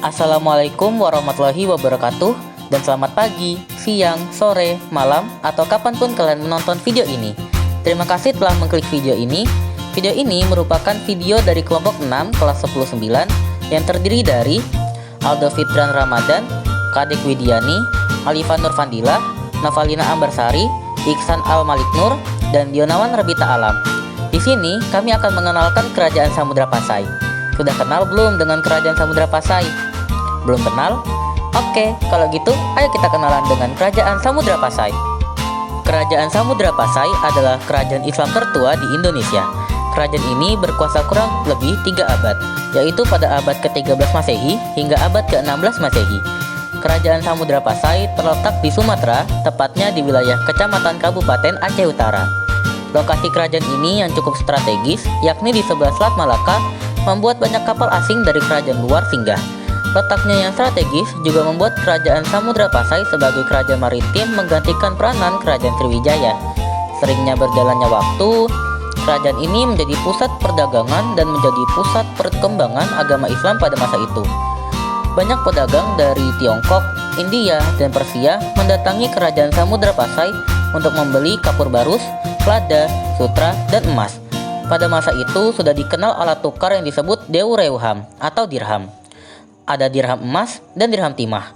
Assalamualaikum warahmatullahi wabarakatuh. Dan selamat pagi, siang, sore, malam, atau kapanpun kalian menonton video ini. Terima kasih telah mengklik video ini. Video ini merupakan video dari kelompok 6 kelas 10-9 yang terdiri dari Aldo Fitran Ramadan, Kadek Widiani, Alifa Nurfandila, Novalina Ambarsari, Iksan Al Malik Nur, dan Dionawan Rabita Alam. Di sini kami akan mengenalkan Kerajaan Samudra Pasai. Sudah kenal belum dengan Kerajaan Samudra Pasai? Belum kenal? Oke, kalau gitu ayo kita kenalan dengan Kerajaan Samudra Pasai. Kerajaan Samudra Pasai adalah kerajaan Islam tertua di Indonesia. Kerajaan ini berkuasa kurang lebih 3 abad, yaitu pada abad ke-13 Masehi hingga abad ke-16 Masehi. Kerajaan Samudra Pasai terletak di Sumatera, tepatnya di wilayah Kecamatan Kabupaten Aceh Utara. Lokasi kerajaan ini yang cukup strategis, yakni di sebelah Selat Malaka, membuat banyak kapal asing dari kerajaan luar singgah. Letaknya yang strategis juga membuat Kerajaan Samudra Pasai sebagai kerajaan maritim menggantikan peranan Kerajaan Sriwijaya. Seringnya berjalannya waktu, kerajaan ini menjadi pusat perdagangan dan menjadi pusat perkembangan agama Islam pada masa itu. Banyak pedagang dari Tiongkok, India, dan Persia mendatangi Kerajaan Samudra Pasai untuk membeli kapur barus, lada, sutra, dan emas. Pada masa itu sudah dikenal alat tukar yang disebut Deureuham atau dirham. Ada dirham emas dan dirham timah.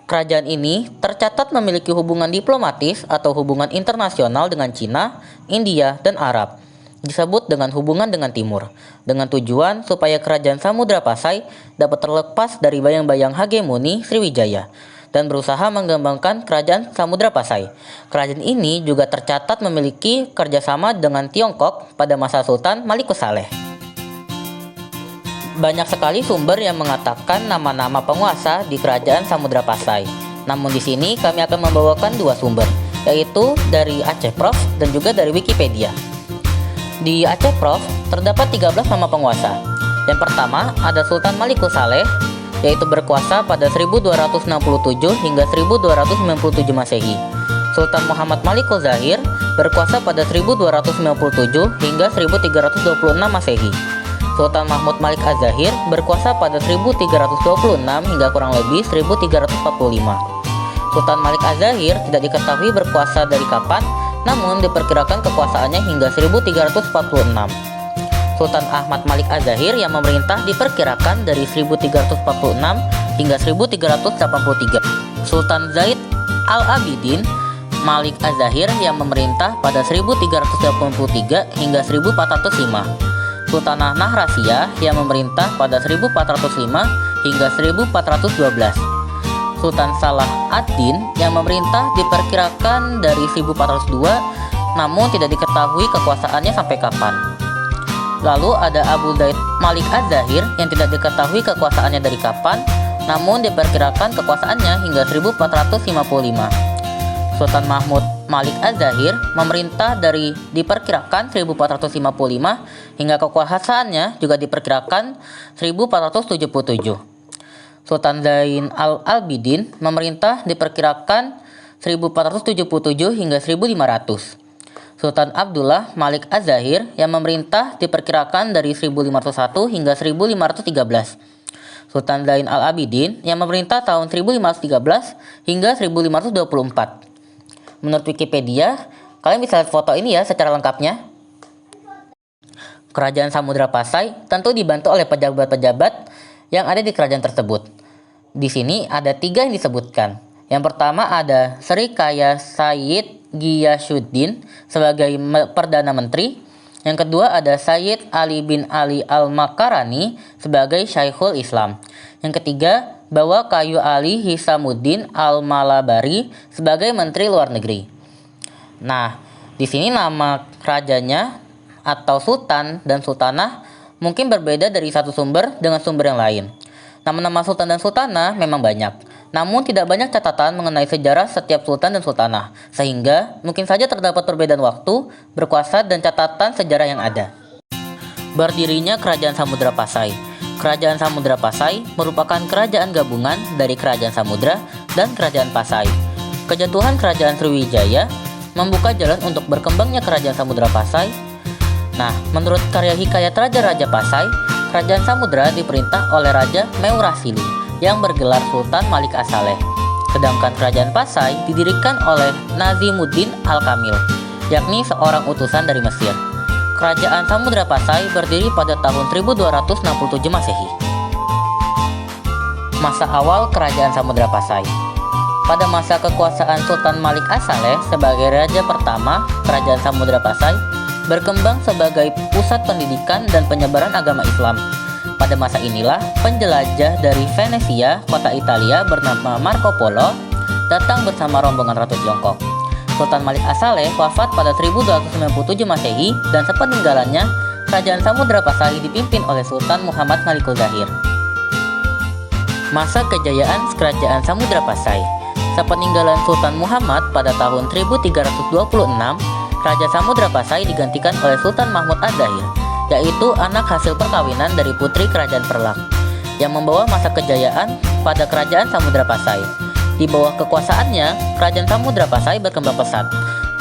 Kerajaan ini tercatat memiliki hubungan diplomatis atau hubungan internasional dengan Cina, India, dan Arab. Disebut dengan hubungan dengan Timur, dengan tujuan supaya Kerajaan Samudra Pasai dapat terlepas dari bayang-bayang hegemoni Sriwijaya dan berusaha mengembangkan Kerajaan Samudra Pasai. Kerajaan ini juga tercatat memiliki kerjasama dengan Tiongkok pada masa Sultan Malikus Saleh. Banyak sekali sumber yang mengatakan nama-nama penguasa di Kerajaan Samudra Pasai. Namun di sini kami akan membawakan 2 sumber, yaitu dari Aceh Prof dan juga dari Wikipedia. Di Aceh Prof terdapat 13 nama penguasa. Yang pertama ada Sultan Malikus Saleh, yaitu berkuasa pada 1267 hingga 1297 Masehi. Sultan Muhammad Malikul Zahir berkuasa pada 1297 hingga 1326 Masehi. Sultan Mahmud Malik Az-Zahir berkuasa pada 1326 hingga kurang lebih 1345. Sultan Malik Az-Zahir tidak diketahui berkuasa dari kapan, namun diperkirakan kekuasaannya hingga 1346. Sultan Ahmad Malik Az-Zahir yang memerintah diperkirakan dari 1346 hingga 1383. Sultan Zaid Al-Abidin Malik Az-Zahir yang memerintah pada 1383 hingga 1405. Sultanah Nahrasiyah yang memerintah pada 1405 hingga 1412. Sultan Salah ad-Din yang memerintah diperkirakan dari 1402, namun tidak diketahui kekuasaannya sampai kapan. Lalu ada Abu Zaid Malik Az-Zahir yang tidak diketahui kekuasaannya dari kapan, namun diperkirakan kekuasaannya hingga 1455. Sultan Mahmud Malik Az-Zahir memerintah dari diperkirakan 1455 hingga kekuasaannya juga diperkirakan 1477. Sultan Zain Al-Abidin memerintah diperkirakan 1477 hingga 1500. Sultan Abdullah Malik Az-Zahir yang memerintah diperkirakan dari 1501 hingga 1513. Sultan Zain Al-Abidin yang memerintah tahun 1513 hingga 1524. Menurut Wikipedia, kalian bisa lihat foto ini ya secara lengkapnya. Kerajaan Samudra Pasai tentu dibantu oleh pejabat-pejabat yang ada di kerajaan tersebut. Di sini ada 3 yang disebutkan. Yang pertama ada Sri Kaya Sayyid Ghiyasuddin sebagai Perdana Menteri. Yang kedua ada Sayyid Ali bin Ali Al-Makarani sebagai Syekhul Islam. Yang ketiga, Bawa Kayu Ali Hisamuddin Al-Malabari sebagai Menteri Luar Negeri. Nah, di sini nama rajanya atau sultan dan sultanah mungkin berbeda dari satu sumber dengan sumber yang lain. Nama-nama sultan dan sultanah memang banyak, namun tidak banyak catatan mengenai sejarah setiap sultan dan sultanah, sehingga mungkin saja terdapat perbedaan waktu, berkuasa, dan catatan sejarah yang ada. Berdirinya Kerajaan Samudra Pasai. Kerajaan Samudra Pasai merupakan kerajaan gabungan dari Kerajaan Samudra dan Kerajaan Pasai. Kejatuhan Kerajaan Sriwijaya membuka jalan untuk berkembangnya Kerajaan Samudra Pasai. Nah, menurut karya Hikayat Raja-Raja Pasai, Kerajaan Samudra diperintah oleh Raja Meurasili yang bergelar Sultan Malik As-Saleh. Sedangkan kerajaan Pasai didirikan oleh Nazimuddin Al-Kamil, yakni seorang utusan dari Mesir. Kerajaan Samudra Pasai berdiri pada tahun 1267 Masehi. Masa awal Kerajaan Samudra Pasai. Pada masa kekuasaan Sultan Malik As-Saleh sebagai raja pertama, Kerajaan Samudra Pasai berkembang sebagai pusat pendidikan dan penyebaran agama Islam. Pada masa inilah, penjelajah dari Venesia, kota Italia bernama Marco Polo, datang bersama rombongan Ratu Tiongkok. Sultan Malik As-Saleh wafat pada 1297 Masehi dan sepeninggalannya, Kerajaan Samudra Pasai dipimpin oleh Sultan Muhammad Malikul Zahir. Masa kejayaan Kerajaan Samudra Pasai. Sepeninggalan Sultan Muhammad pada tahun 1326, Raja Samudra Pasai digantikan oleh Sultan Mahmud Az-Zahir, yaitu anak hasil perkawinan dari putri Kerajaan Perlak, yang membawa masa kejayaan pada Kerajaan Samudra Pasai. Di bawah kekuasaannya, Kerajaan Samudra Pasai berkembang pesat.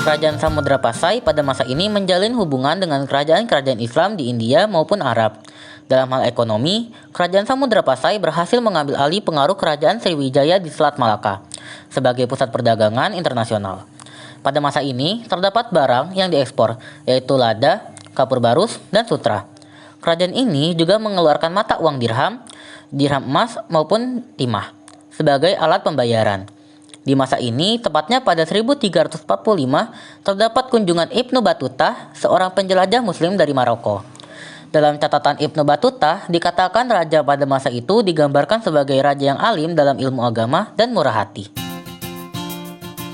Kerajaan Samudra Pasai pada masa ini menjalin hubungan dengan kerajaan-kerajaan Islam di India maupun Arab. Dalam hal ekonomi, Kerajaan Samudra Pasai berhasil mengambil alih pengaruh Kerajaan Sriwijaya di Selat Malaka sebagai pusat perdagangan internasional. Pada masa ini, terdapat barang yang diekspor, yaitu lada, kapur barus, dan sutra. Kerajaan ini juga mengeluarkan mata uang dirham, dirham emas maupun timah, sebagai alat pembayaran. Di masa ini, tepatnya pada 1345, terdapat kunjungan Ibnu Battuta, seorang penjelajah muslim dari Maroko. Dalam catatan Ibnu Battuta, dikatakan raja pada masa itu digambarkan sebagai raja yang alim dalam ilmu agama dan murah hati.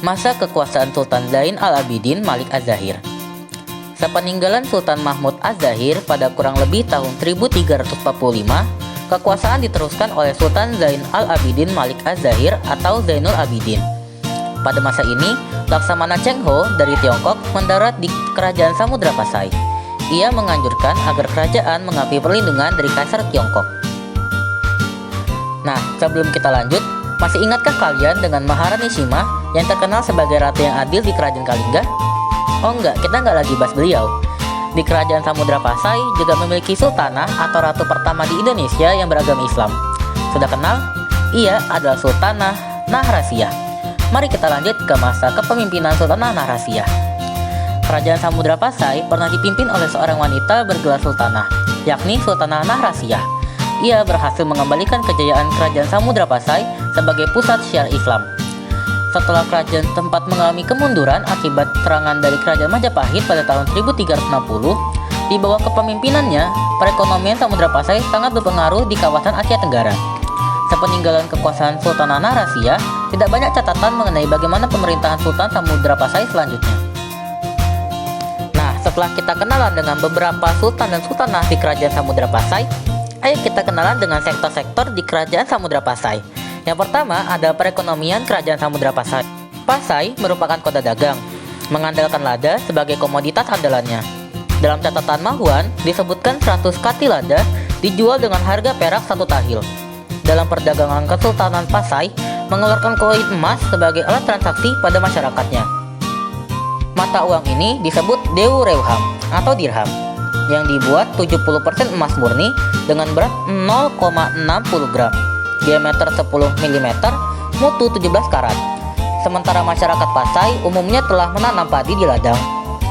Masa kekuasaan Sultan Zain Al-Abidin Malik Az-Zahir. Sepeninggalan Sultan Mahmud Az-Zahir pada kurang lebih tahun 1345, kekuasaan diteruskan oleh Sultan Zain Al-Abidin Malik Az-Zahir atau Zainul Abidin. Pada masa ini, Laksamana Cheng Ho dari Tiongkok mendarat di Kerajaan Samudra Pasai. Ia menganjurkan agar kerajaan mengambil perlindungan dari Kaisar Tiongkok. Nah, sebelum kita lanjut, masih ingatkah kalian dengan Maharani Sima yang terkenal sebagai ratu yang adil di Kerajaan Kalingga? Oh enggak, kita nggak lagi bahas beliau. Di Kerajaan Samudra Pasai juga memiliki sultanah atau ratu pertama di Indonesia yang beragama Islam. Sudah kenal? Ia adalah Sultanah Nahrasiyah. Mari kita lanjut ke masa kepemimpinan Sultanah Nahrasiyah. Kerajaan Samudra Pasai pernah dipimpin oleh seorang wanita bergelar sultanah, yakni Sultanah Nahrasiyah. Ia berhasil mengembalikan kejayaan Kerajaan Samudra Pasai sebagai pusat syiar Islam. Setelah kerajaan tempat mengalami kemunduran akibat serangan dari Kerajaan Majapahit pada tahun 1360, di bawah kepemimpinannya, perekonomian Samudra Pasai sangat berpengaruh di kawasan Asia Tenggara. Sepeninggalan kekuasaan Sultanah Nahrasiyah, tidak banyak catatan mengenai bagaimana pemerintahan Sultan Samudra Pasai selanjutnya. Nah, setelah kita kenalan dengan beberapa sultan dan sultanah di Kerajaan Samudra Pasai, ayo kita kenalan dengan sektor-sektor di Kerajaan Samudra Pasai. Yang pertama ada perekonomian Kerajaan Samudra Pasai. Pasai merupakan kota dagang, mengandalkan lada sebagai komoditas andalannya. Dalam catatan Mahuan, disebutkan 100 kati lada dijual dengan harga perak 1 tahil. Dalam perdagangan Kesultanan Pasai, mengeluarkan koin emas sebagai alat transaksi pada masyarakatnya. Mata uang ini disebut Dewu Rewham atau dirham, yang dibuat 70% emas murni dengan berat 0,60 gram, diameter 10 mm, mutu 17 karat. Sementara masyarakat Pasai umumnya telah menanam padi di ladang,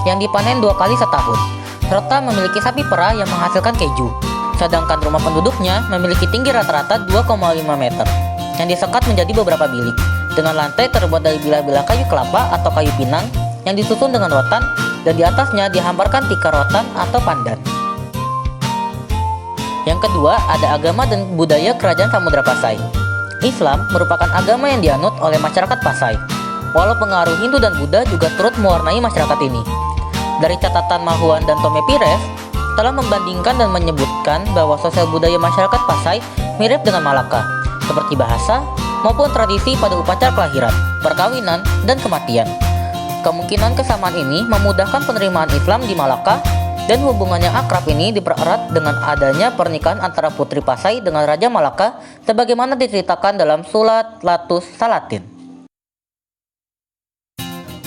yang dipanen 2 kali setahun, serta memiliki sapi perah yang menghasilkan keju. Sedangkan rumah penduduknya memiliki tinggi rata-rata 2,5 meter, yang disekat menjadi beberapa bilik, dengan lantai terbuat dari bilah-bilah kayu kelapa atau kayu pinang, yang disusun dengan rotan, dan di atasnya dihamparkan tikar rotan atau pandan. Yang kedua, ada agama dan budaya Kerajaan Samudra Pasai. Islam merupakan agama yang dianut oleh masyarakat Pasai, walau pengaruh Hindu dan Buddha juga turut mewarnai masyarakat ini. Dari catatan Mahuan dan Tome Pires, telah membandingkan dan menyebutkan bahwa sosial budaya masyarakat Pasai mirip dengan Malaka, seperti bahasa maupun tradisi pada upacara kelahiran, perkawinan, dan kematian. Kemungkinan kesamaan ini memudahkan penerimaan Islam di Malaka, dan hubungan yang akrab ini dipererat dengan adanya pernikahan antara Putri Pasai dengan Raja Malaka sebagaimana diceritakan dalam Sulat Latus Salatin.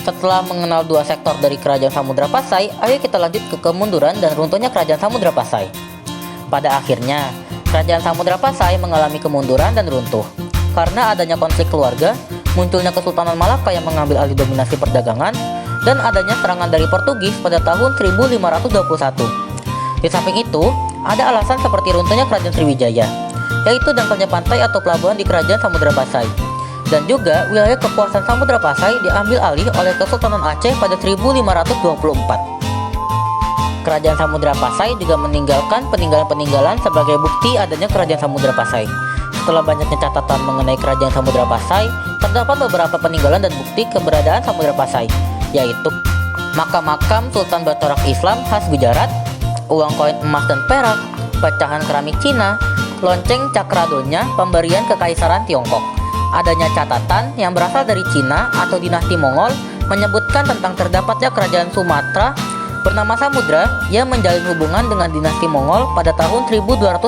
Setelah mengenal dua sektor dari Kerajaan Samudra Pasai, ayo kita lanjut ke kemunduran dan runtuhnya Kerajaan Samudra Pasai. Pada akhirnya, Kerajaan Samudra Pasai mengalami kemunduran dan runtuh. Karena adanya konflik keluarga, munculnya Kesultanan Malaka yang mengambil alih dominasi perdagangan, dan adanya serangan dari Portugis pada tahun 1521. Di samping itu, ada alasan seperti runtuhnya Kerajaan Sriwijaya, yaitu dangkalnya pantai atau pelabuhan di Kerajaan Samudra Pasai. Dan juga wilayah kekuasaan Samudra Pasai diambil alih oleh Kesultanan Aceh pada 1524. Kerajaan Samudra Pasai juga meninggalkan peninggalan-peninggalan sebagai bukti adanya Kerajaan Samudra Pasai. Setelah banyaknya catatan mengenai Kerajaan Samudra Pasai, terdapat beberapa peninggalan dan bukti keberadaan Samudra Pasai, yaitu makam-makam Sultan Bertorak Islam khas Gujarat, uang koin emas dan perak, pecahan keramik Cina, lonceng Cakradonya pemberian Kekaisaran Tiongkok. Adanya catatan yang berasal dari Cina atau dinasti Mongol menyebutkan tentang terdapatnya Kerajaan Sumatera bernama Samudra yang menjalin hubungan dengan dinasti Mongol pada tahun 1282.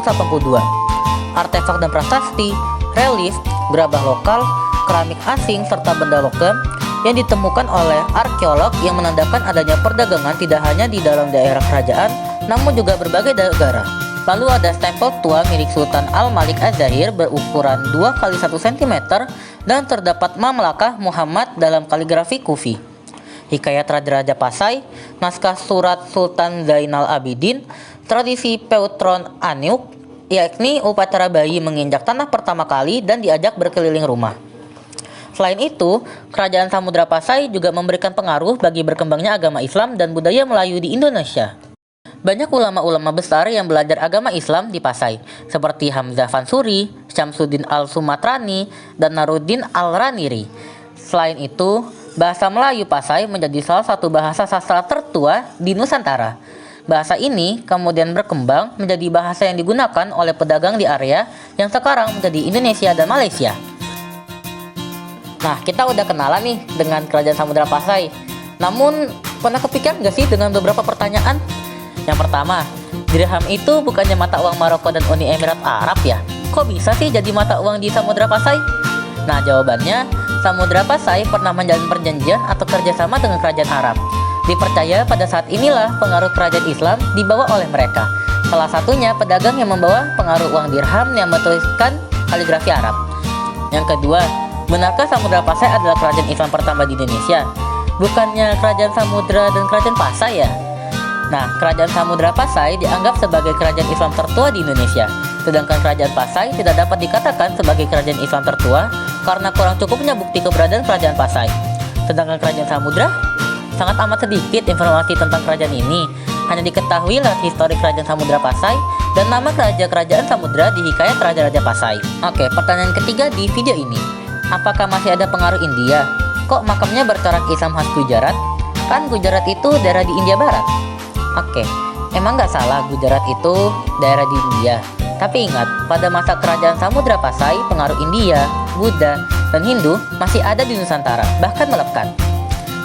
Artefak dan prasasti, relief, gerabah lokal, keramik asing, serta benda logam yang ditemukan oleh arkeolog yang menandakan adanya perdagangan tidak hanya di dalam daerah kerajaan, namun juga berbagai negara. Lalu ada stempel tua milik Sultan Al-Malik Az-Zahir berukuran 2x1 cm dan terdapat Mamlakah Muhammad dalam kaligrafi Kufi. Hikayat Raja-Raja Pasai, naskah surat Sultan Zainal Abidin, tradisi Peutron Aniuk, yakni upacara bayi menginjak tanah pertama kali dan diajak berkeliling rumah. Selain itu, Kerajaan Samudra Pasai juga memberikan pengaruh bagi berkembangnya agama Islam dan budaya Melayu di Indonesia. Banyak ulama-ulama besar yang belajar agama Islam di Pasai, seperti Hamzah Fansuri, Syamsuddin Al-Sumatrani, dan Naruddin Al-Raniri. Selain itu, bahasa Melayu Pasai menjadi salah satu bahasa sastra tertua di Nusantara. Bahasa ini kemudian berkembang menjadi bahasa yang digunakan oleh pedagang di area yang sekarang menjadi Indonesia dan Malaysia. Nah, kita udah kenalan nih dengan Kerajaan Samudra Pasai. Namun, pernah kepikiran gak sih dengan beberapa pertanyaan? Yang pertama, dirham itu bukannya mata uang Maroko dan Uni Emirat Arab ya? Kok bisa sih jadi mata uang di Samudra Pasai? Nah, jawabannya, Samudra Pasai pernah menjalin perjanjian atau kerjasama dengan kerajaan Arab. Dipercaya pada saat inilah pengaruh kerajaan Islam dibawa oleh mereka. Salah satunya pedagang yang membawa pengaruh uang dirham yang bertuliskan kaligrafi Arab. Yang kedua, benarkah Samudra Pasai adalah kerajaan Islam pertama di Indonesia? Bukannya kerajaan Samudra dan kerajaan Pasai ya? Nah, kerajaan Samudra Pasai dianggap sebagai kerajaan Islam tertua di Indonesia. Sedangkan kerajaan Pasai tidak dapat dikatakan sebagai kerajaan Islam tertua karena kurang cukupnya bukti keberadaan kerajaan Pasai. Sedangkan kerajaan Samudra, sangat amat sedikit informasi tentang kerajaan ini. Hanya diketahui lewat histori kerajaan Samudra Pasai dan nama kerajaan Samudra di hikayat Raja-Raja Pasai. Oke, pertanyaan ketiga di video ini. Apakah masih ada pengaruh India? Kok makamnya bercorak Islam khas Gujarat? Kan Gujarat itu daerah di India Barat. Oke, emang nggak salah Gujarat itu daerah di India. Tapi ingat, pada masa kerajaan Samudra Pasai, pengaruh India, Buddha, dan Hindu masih ada di Nusantara, bahkan melekat.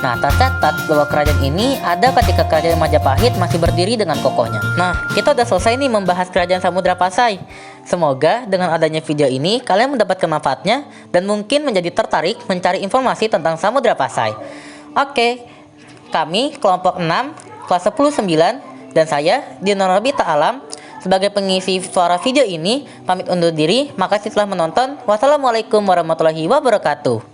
Nah, tercatat bahwa kerajaan ini ada ketika kerajaan Majapahit masih berdiri dengan kokohnya. Nah, kita udah selesai nih membahas kerajaan Samudra Pasai. Semoga dengan adanya video ini, kalian mendapatkan manfaatnya dan mungkin menjadi tertarik mencari informasi tentang Samudra Pasai. Oke, kami kelompok 6 kelas 10-9 dan saya Dino Robita Alam sebagai pengisi suara video ini pamit undur diri. Makasih telah menonton. Wassalamualaikum warahmatullahi wabarakatuh.